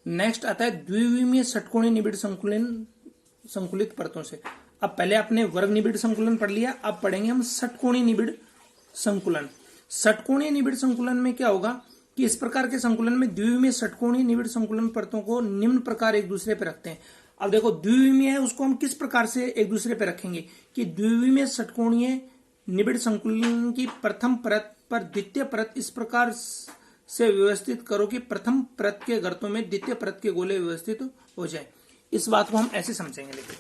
Next आता है द्विविमीय षटकोणीय निबिड़ संकुलित परतों से। अब पहले आपने वर्ग निबिड़ संकुलन पढ़ लिया, अब पढ़ेंगे हम षटकोणीय निबिड़ संकुलन। षटकोणीय निबिड़ संकुलन में क्या होगा कि इस प्रकार के संकुलन में द्विविमीय षटकोणीय निबिड़ संकुलन परतों को निम्न प्रकार एक दूसरे पे रखते हैं। अब देखो द्विविमीय है, उसको हम किस प्रकार से एक दूसरे पे रखेंगे कि द्विविमीय षटकोणीय निबिड़ संकुलन की प्रथम परत पर द्वितीय परत इस प्रकार से व्यवस्थित करो कि प्रथम परत के गर्तों में द्वितीय परत के गोले व्यवस्थित हो जाए। इस बात को हम ऐसे समझेंगे। देखिए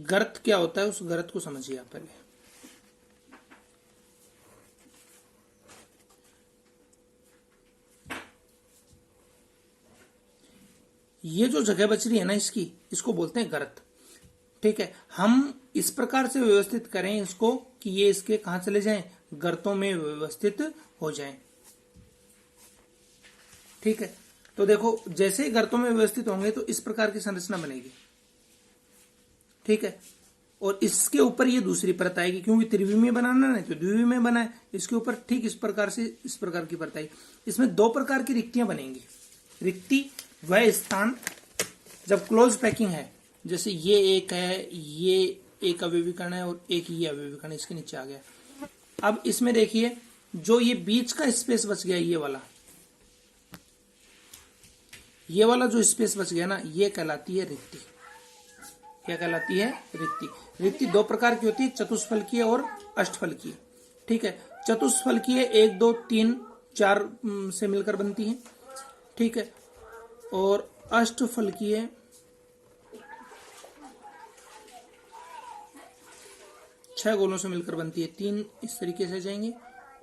गर्त क्या होता है, उस गर्त को समझिए आप पहले। ये जो जगह बच रही है ना इसकी, इसको बोलते हैं गर्त। ठीक है, हम इस प्रकार से व्यवस्थित करें इसको कि ये इसके कहां चले जाएं, गर्तों में व्यवस्थित हो जाएं। ठीक है, तो देखो जैसे ही गर्तों में व्यवस्थित होंगे तो इस प्रकार की संरचना बनेगी। ठीक है, और इसके ऊपर ये दूसरी परत आएगी, क्योंकि त्रिविमीय बनाना नहीं तो द्विविमीय बना है, इसके ऊपर ठीक इस प्रकार से इस प्रकार की परत आएगी। इसमें दो प्रकार की रिक्तियां बनेंगी। रिक्ति वह स्थान जब क्लोज पैकिंग है, जैसे ये एक है, ये एक अवयवीकरण है और एक ये अवयवीकरण इसके नीचे आ गया। अब इसमें देखिए जो ये बीच का स्पेस बच गया, ये वाला जो स्पेस बच गया ना, ये कहलाती है रिक्ति। क्या कहलाती है? रिक्ति। रिक्ति दो प्रकार की होती है, चतुष्फलकीय और अष्टफलकीय। ठीक है, चतुष्फलकीय 1 2 3 4 से मिलकर बनती है। ठीक है, और अष्टफलकीय 6 गोलों से मिलकर बनती है। 3 इस तरीके से जाएंगे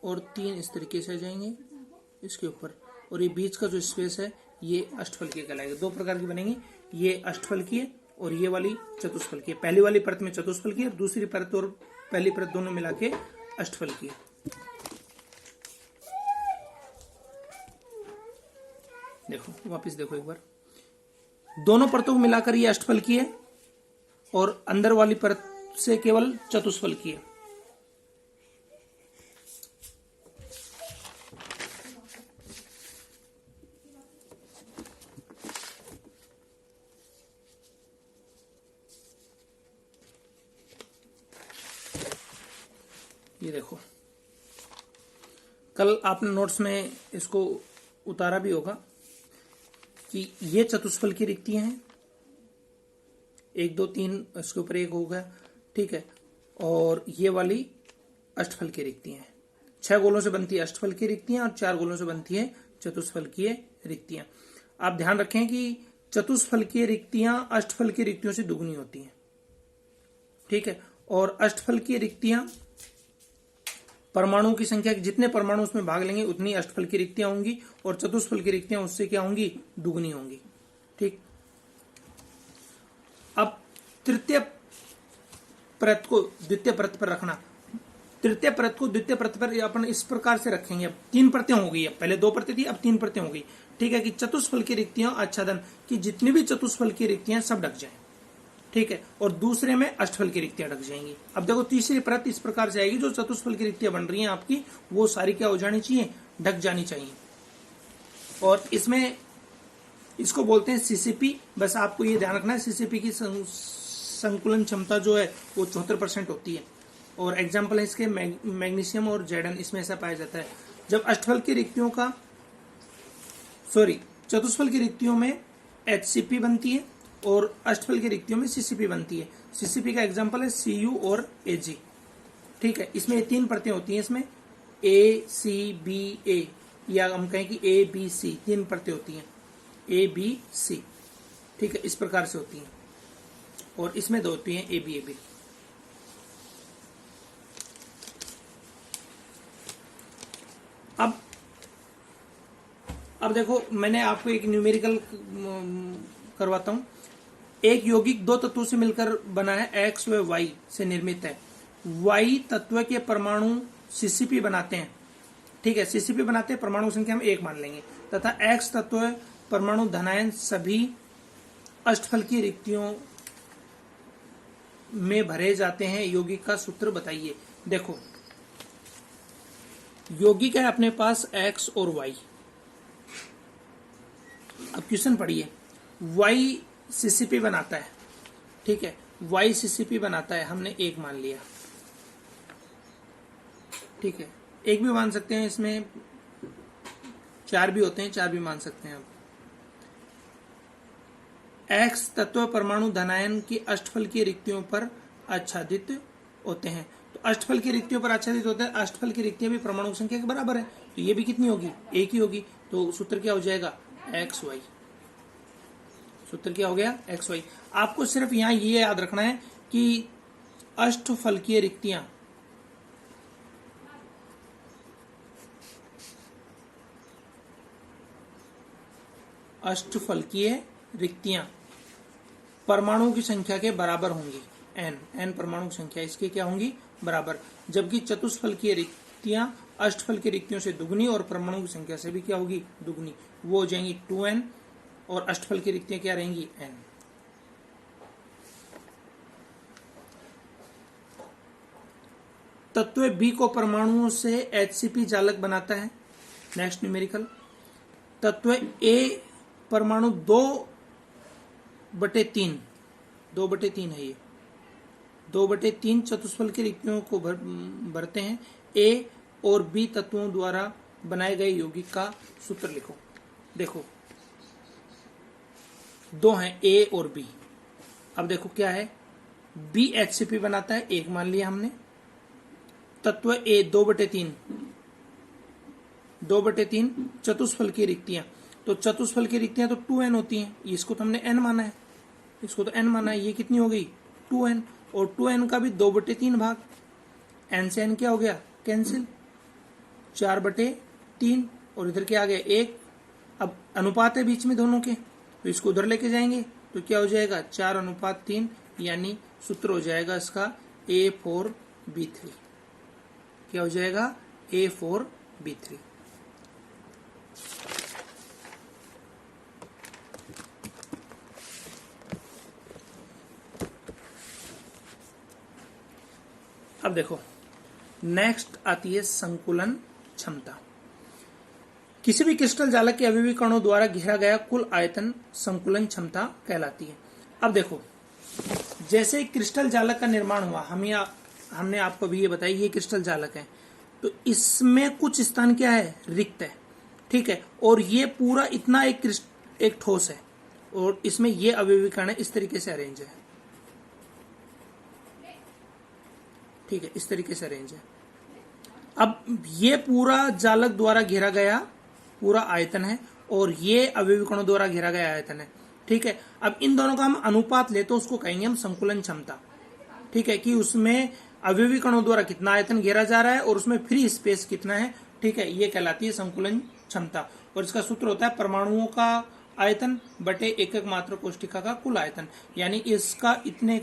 और 3 इस तरीके से जाएंगे इसके ऊपर, और ये बीच का जो स्पेस है ये अष्टफलकीय कहलाएगा। दो प्रकार की बनेंगी, ये अष्टफलकीय और ये वाली चतुष्फलकीय। पहली वाली परत में चतुष्फलकीय, दूसरी परत और पहली परत दोनों मिला के अष्टफलकीय। देखो वापस देखो एक बार, दोनों परतों को मिलाकर ये अष्टफलकीय और अंदर वाली परत से केवल चतुष्फलकीय। ये देखो कल आपने नोट्स में इसको उतारा भी होगा कि ये चतुष्फलकी रिक्तियां हैं, 1 2 3 इसके ऊपर एक होगा। ठीक है, और ये वाली अष्टफलकीय रिक्तियां हैं। 6 गोलों से बनती है अष्टफलकीय रिक्तियां और 4 गोलों से बनती है चतुष्फलकीय रिक्तियां। आप ध्यान रखें कि चतुष्फलकीय रिक्तियां अष्टफलकीय रिक्तियों से दुगनी होती हैं। ठीक है, और अष्टफलकीय रिक्तियां परमाणुओं की संख्या, जितने परमाणु उसमें भाग लेंगे उतनी अष्टफलकीय रिक्तियां होंगी, और चतुष्फलकीय रिक्तियां उससे क्या होंगी, दुगनी होंगी। ठीक, अब तृतीय परत को द्वितीय परत पर रखना। तृतीय परत को द्वितीय परत पर अपन इस प्रकार से रखेंगे। अब 3 परतें हो गई, अब पहले 2 परतें थी, अब 3 परतें हो गई। ठीक है, कि चतुष्फलकीय रिक्तियां आच्छादन की जितनी भी चतुष्फलकीय रिक्तियां सब ढक जाए। ठीक है, और दूसरे में अष्टफलकीय रिक्तियां ढक जाएंगी। अब देखो तीसरी परत इस प्रकार से आएगी, जो चतुष्फलकीय रिक्तियां बन रही हैं आपकी वो सारी क्या हो जानी चाहिए, ढक जानी चाहिए। और इसमें इसको बोलते हैं सीसीपी। बस आपको ये ध्यान रखना है, सीसीपी की संकुलन क्षमता जो है वो 74% होती है। और एग्जाम्पल है इसके मैग्नीशियम और जेडन, इसमें ऐसा पाया जाता है। जब अष्टफलकीय रिक्तियों का चतुष्फलकीय रिक्तियों में HCP बनती है और अष्टफलकीय रिक्तियों में CCP बनती है। CCP का एग्जाम्पल है CU और AG। ठीक है, इसमें 3 परतें होती हैं, इसमें ACBA, या हम कहें कि ABC, 3 परतें होती हैं, ABC। ठीक है, इस प्रकार से होती हैं, और इसमें 2 होती हैं, ABAB। अब देखो मैंने आपको एक न्यूमेरिकल करवाता हूं। एक यौगिक 2 तत्वों से मिलकर बना है, X व Y से निर्मित है। Y तत्व के परमाणु CCP बनाते हैं। ठीक है, CCP बनाते हैं, परमाणु संख्या हम 1 मान लेंगे, तथा X तत्व परमाणु धनायन सभी अष्टफलकीय रिक्तियों में भरे जाते हैं यौगिक का सूत्र बताइए। देखो यौगिक है अपने पास x और y। अब क्वेश्चन पढ़िए, y CCP बनाता है, ठीक है, y CCP बनाता है, हमने एक मान लिया, ठीक है, एक भी मान सकते हैं, इसमें चार भी होते हैं, चार भी मान सकते हैं। अब x तत्व परमाणु धनायन की अष्टफल की रिक्तियों पर आच्छादित होते हैं। तो अष्टफल की रिक्तियों पर आच्छादित होते हैं, अष्टफल की रिक्तियां भी परमाणु संख्या के बराबर है, तो ये भी कितनी होगी, एक ही होगी। तो सूत्र क्या हो जाएगा, XY। सूत्र क्या हो गया, XY। आपको सिर्फ यहां ये याद रखना है कि अष्टफलकीय रिक्तियां परमाणु की संख्या के बराबर होंगी, n परमाणु की संख्या इसके क्या होंगी, बराबर। जबकि चतुष्फलकीय रिक्तियां अष्टफल की रिक्तियों से दुगनी और परमाणु की संख्या से भी क्या होगी, दुगनी, वो हो जाएंगी 2n, और अष्टफल की रिक्तियां क्या रहेंगी, n। तत्व B को परमाणुओं से HCP जालक बनाता है। नेक्स्ट न्यूमेरिकल, तत्व A परमाणु 2/3 है, ये 2/3 चतुष्फल की रिक्तियों को भरते हैं। A और B तत्वों द्वारा बनाए गए यौगिक का सूत्र लिखो। देखो दो हैं, A और B। अब देखो क्या है, B HCP बनाता है, एक मान लिया हमने। तत्व A 2/3 चतुष्फल की रिक्तियां, तो चतुष्फल की रिक्तियां तो 2n होती हैं, इसको तो हमने n माना है, इसको तो n माना है, ये कितनी हो गई 2n, और 2n का भी 2/3 भाग, n से n क्या हो गया, कैंसिल, 4/3, और इधर क्या आ गया 1। अब अनुपात है बीच में दोनों के, तो इसको उधर लेके जाएंगे तो क्या हो जाएगा 4:3, यानी सूत्र हो जाएगा इसका A4B3। क्या हो जाएगा, A4B3। अब देखो नेक्स्ट आती है संकुलन क्षमता। किसी भी क्रिस्टल जालक के अवयवी कणों द्वारा घेरा गया कुल आयतन संकुलन क्षमता कहलाती है। अब देखो जैसे क्रिस्टल जालक का निर्माण हुआ, हमने आपको भी ये बताया, ये क्रिस्टल जालक है, तो इसमें कुछ स्थान क्या है, रिक्त है, ठीक है, और ये पूरा इतना एक ठोस है, और इसमें ये अवयवी कण इस तरीके से अरेंज है, ठीक है, इस तरीके से अरेंज है। अब ये पूरा जालक द्वारा घेरा गया पूरा आयतन है, और ये अवयवी कणों द्वारा घेरा गया आयतन है, ठीक है। अब इन दोनों का हम अनुपात ले तो उसको कहेंगे हम संकुलन क्षमता, ठीक है, कि उसमें अवयवी कणों द्वारा कितना आयतन घेरा जा रहा है और उसमें फ्री स्पेस कितना है, ठीक है, ये कहलाती है संकुलन क्षमता। और इसका सूत्र होता है परमाणुओं का आयतन बटे एकक मात्र कोष्टिका का कुल आयतन, यानी इसका इतनी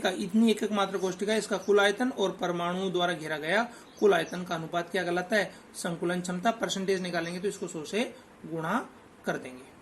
एकक मात्र कोष्टिका इसका कुल आयतन और परमाणुओं द्वारा घेरा गया कुल आयतन का अनुपात क्या कहलाता है, संकुलन क्षमता। परसेंटेज निकालेंगे तो इसको 100 से गुणा कर देंगे।